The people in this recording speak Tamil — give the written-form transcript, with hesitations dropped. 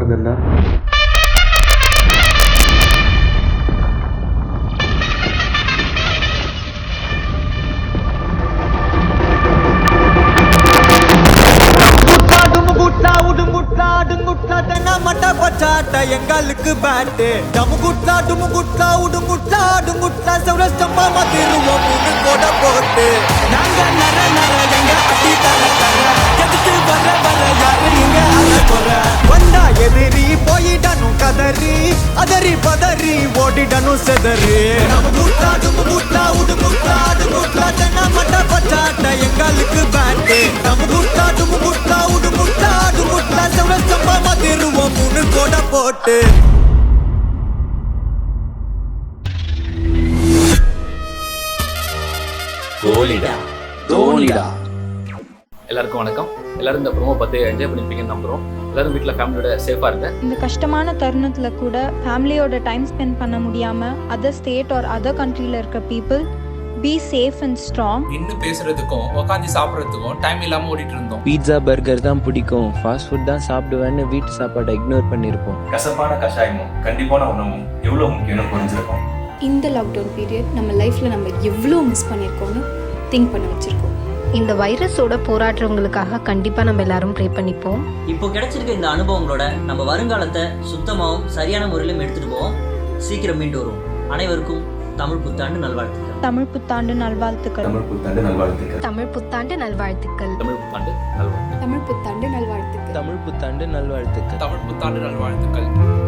இருந்திருந்தா எங்களுக்கு பேட்டு டமுகுட்லா டுமுகுட்லா உடுங்குட்லா அடுங்குட்லா சௌரஸ்தமா மாத்திருவோம் மூணு கோட போட்டு நாங்க நர நர எங்க அடி தர தர எதுக்கு வர வர யாரு இங்க அற குற வந்தா எதிரி போயிடணும் கதறி அதறி பதறி ஓடிடணும் செதறி டமுகுட்லா டுமுகுட்லா உடுங்குட்லா அடுங்குட்லா தென்னா மட்ட பச்சாட்ட எங்களுக்கு பேட்டு டமுகுட்லா டுமுகுட்லா உடுங்குட்லா அடுங்குட்லா சௌரஸ்தமா மாத்திருவோம் மூணு கோட போட்டு எல்லாருக்கும் வணக்கம். எல்லாரும் இந்த ப்ரோமோ பார்த்து என்ஜாய் பண்ணிருப்பீங்கன்னு நம்புறோம். எல்லாரும் வீட்டில் ஃபேமிலியோட சேஃபாக இருங்க. இந்த கஷ்டமான தருணத்தில் கூட ஃபேமிலியோட டைம் ஸ்பெண்ட் பண்ண முடியாமல் அதர் ஸ்டேட் ஆர் அதர் கண்ட்ரியில் இருக்க people be safe and strong. இன்னும் பேசுறதுக்கும் உட்காந்து சாப்பிட்றதுக்கும் டைம் இல்லாமல் ஓடிட்டு இருந்தோம். பீட்சா பர்கர் தான் பிடிக்கும், ஃபாஸ்ட் ஃபுட் தான் சாப்பிடுவேன்னு வீட்டு சாப்பாடை இக்னோர் பண்ணியிருப்போம். கசப்பான கஷாயமும் கண்டிப்பான உணவும் எவ்வளோ முக்கியம்னு புரிஞ்சிருக்கோம். இந்த லாக்டவுன் பீரியட் நம்ம லைஃப்பில் நம்ம எவ்வளோ மிஸ் பண்ணியிருக்கோம்னு திங்க் பண்ண வச்சுருக்கோம். இந்த வைரஸோட போராடுறவங்களுக்காக கண்டிப்பாக நம்ம எல்லாரும் ப்ரே பண்ணிப்போம். இப்போ கிடைச்சிருக்க இந்த அனுபவங்களோட நம்ம வருங்காலத்தை சுத்தமாகவும் சரியான முறையிலும் எடுத்துகிட்டு போவோம். சீக்கிரம் மீண்டு வருவோம். அனைவருக்கும் தமிழ் புத்தாண்டு நல்வாழ்த்துக்கள். தமிழ் புத்தாண்டு நல்வாழ்த்துக்கள். தமிழ் புத்தாண்டு நல்வாழ்த்துக்கள். தமிழ் புத்தாண்டு நல்வாழ்த்துக்கள். தமிழ் புத்தாண்டு நல்வாழ்த்துக்கள். தமிழ் புத்தாண்டு நல்வாழ்த்துக்கள். தமிழ் புத்தாண்டு நல்வாழ்த்துக்கள். தமிழ் புத்தாண்டு நல்வாழ்த்துக்கள்.